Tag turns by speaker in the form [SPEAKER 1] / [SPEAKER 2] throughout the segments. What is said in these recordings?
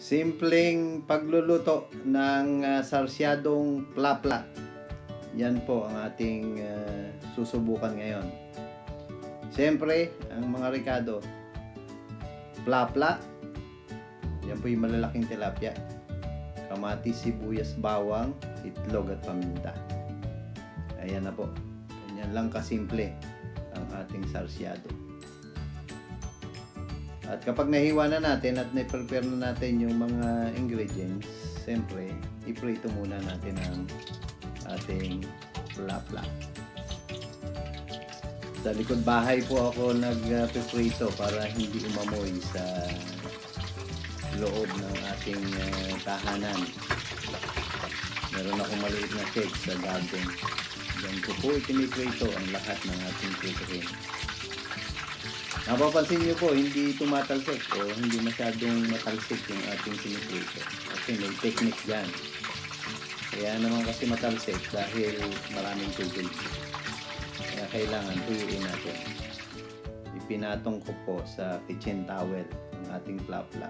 [SPEAKER 1] Simpleng pagluluto ng sarsyadong plapla. Yan po ang ating susubukan ngayon. Siyempre, ang mga Ricardo, plapla, yan po yung malalaking tilapia. Kamatis, sibuyas, bawang, itlog at paminta. Ayan na po. Ganyan lang kasimple ang ating sarsyado. At kapag nahiwa na natin at na-prepare na natin yung mga ingredients, siyempre, iprito muna natin ang ating plapla. Sa likod bahay po ako nag-prito para hindi umamoy sa loob ng ating tahanan. Meron akong maliit na cake sa garden. Diyan ko po ipiniprito ang lahat ng ating prituhin. Napapansin niyo po, hindi tumatalsik o hindi masyadong matalsik yung ating piniprito. Kasi may technique dyan. Kaya naman kasi matalsik dahil maraming tubig. Kaya kailangan tuyuin natin. Ipinatong ko po sa kitchen towel ang ating plapla.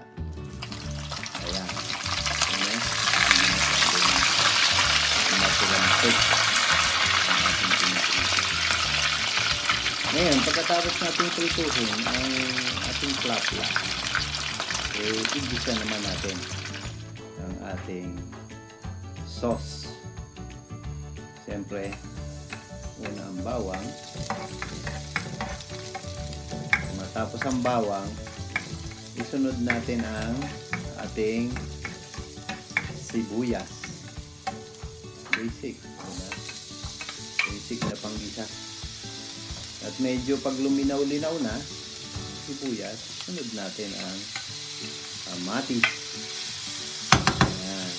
[SPEAKER 1] Ayan. Ayan. Ngayon, pagkatapos natin prituhin ang ating plapla, igisa naman natin ang ating sauce. Siyempre, una ang bawang. Matapos ang bawang, isunod natin ang ating sibuyas. Basic. Basic na panggisa. At medyo pag luminaw-linaw na, sibuyas, sunod natin ang kamatis. Ayan.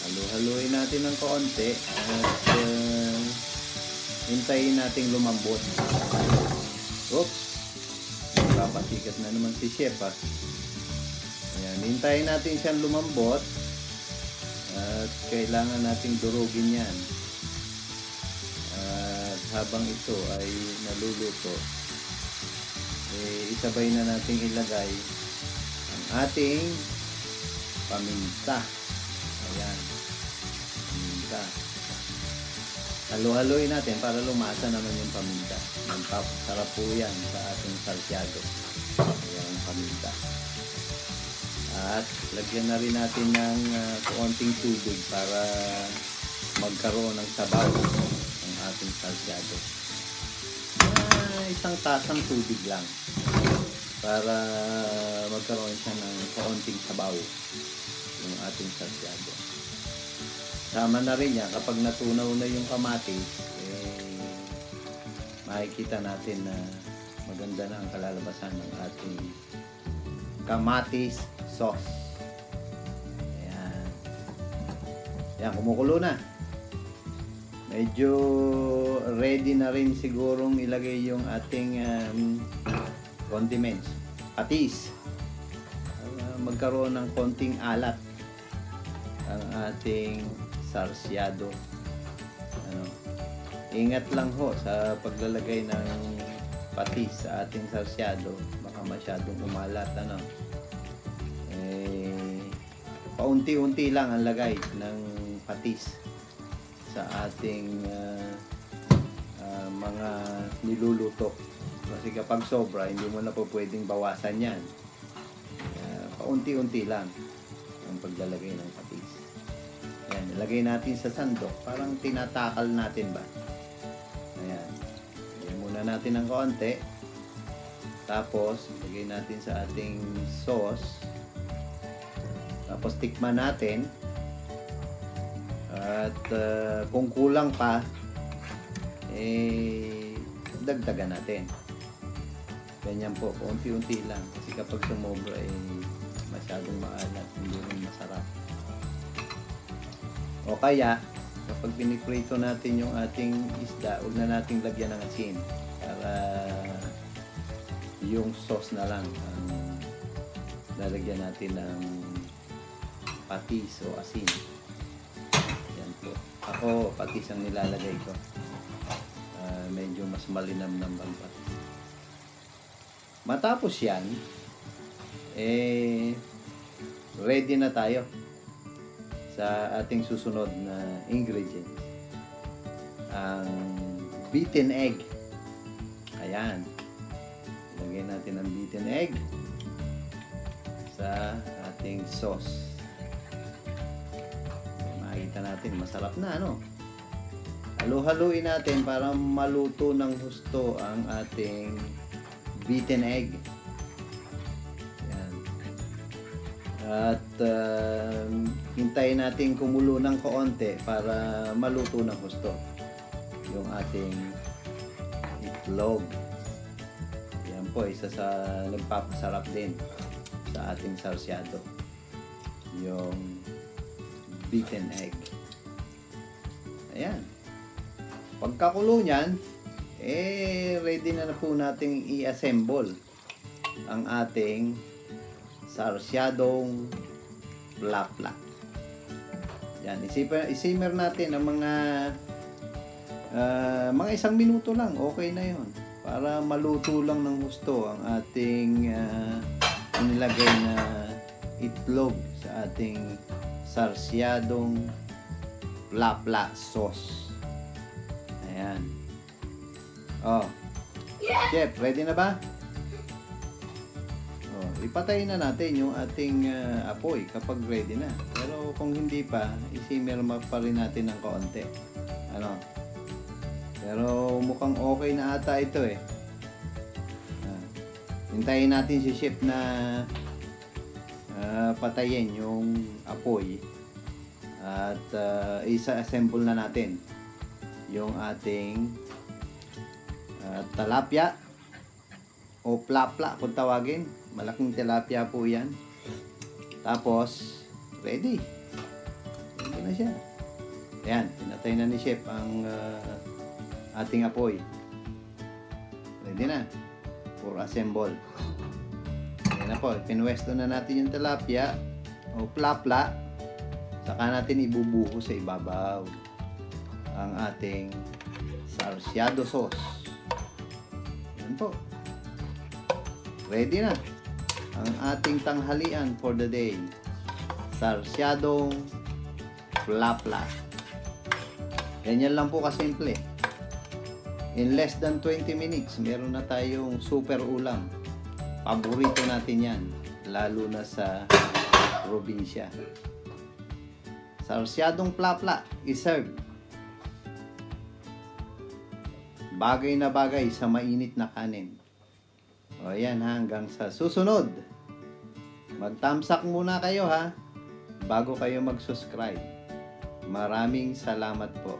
[SPEAKER 1] Halo-haloin natin ng kaunti at hintayin natin lumambot. Oops! Papasikat na naman si chef ha. Ayan. Hintayin natin siyang lumambot at kailangan nating durugin yan. Habang ito ay naluluto, isabay na nating ilagay ang ating paminta. Ayan, paminta. Halo-haloin natin para lumasa naman yung paminta. Sarap po yan sa ating sarsyado. Ayan ang paminta. At lagyan na rin natin ng konting tubig para magkaroon ng sabaw ating sarsyado. Isang tasang tubig lang para magkaroon siya ng kaunting sabaw yung ating sarsyado. Tama na rin yan kapag natunaw na yung kamatis, makikita natin na maganda na ang kalalabasan ng ating kamatis sauce. Ayan. Ayan, kumukulo na. Medyo ready na rin sigurong ilagay yung ating condiments. Patis. Magkaroon ng konting alat ang ating sarsyado. Ingat lang ho sa paglalagay ng patis sa ating sarsyado. Baka masyadong umalat. Paunti-unti lang ang lagay ng patis sa ating mga niluluto. Kasi kapag sobra, hindi mo na po pwedeng bawasan yan. Paunti-unti lang ang paglalagay ng patis. Ayan, ilagay natin sa sandok. Parang tinatakal natin ba? Ayan. Lagyan muna natin ng kaunti. Tapos, ilagay natin sa ating sauce. Tapos, tikman natin. At kung kulang pa, dagdagan natin. Ganyan po, unti-unti lang. Kasi kapag sumobra, masyadong maalat, hindi rin masarap. O kaya, kapag piniprito natin yung ating isda, huwag na nating lagyan ng asin. Para yung sauce na lang ang lalagyan natin ng patis o asin. Ako, patis ang nilalagay ko. Medyo mas malinamnam ang patis. Matapos yan, ready na tayo sa ating susunod na ingredient. Ang beaten egg. Ayan. Lagyan natin ang beaten egg sa ating sauce. Makikita natin, masarap na, ano? Halo-haluin natin para maluto ng husto ang ating beaten egg. Ayan. At hintayin natin kumulo ng kaunti para maluto ng husto yung ating itlog. Yan po, isa sa nagpapasarap din sa ating sarsyado, yung beaten egg. Ayan. Pagkakulo niyan, ready na po nating i-assemble ang ating sarsyadong plapla. Yan, isimmer natin ang mga 1 minuto lang, okay na yon, para maluto lang ng gusto ang ating inilagay na itlog sa ating sarsyadong plapla sauce. Ayan. Oh. Chef, ready na ba? Oh, ipatayin na natin yung ating apoy kapag ready na. Pero kung hindi pa, isimmer pa rin natin ng kaunti. Ano? Pero mukhang okay na ata ito eh. Hintayin natin si chef na patayin yung apoy at isa-assemble na natin yung ating tilapia o plapla kung tawagin. Malaking tilapia po yan. Tapos ready na siya. Ayan, pinatay na ni chef ang ating apoy. Ready na for assemble. Ayan na po, pinwesto na natin yung tilapia o plapla. Saka natin ibubuho sa ibabaw ang ating sarsyado sauce. Yan po. Ready na ang ating tanghalian for the day. Sarsyadong plapla. Ganyan lang po kasimple. In less than 20 minutes, meron na tayong super ulam. Paborito natin yan, lalo na sa probinsya. Sarsyadong plapla, iserve. Bagay na bagay sa mainit na kanin. O yan, hanggang sa susunod. Mag-thumbs up muna kayo ha, bago kayo mag-subscribe. Maraming salamat po.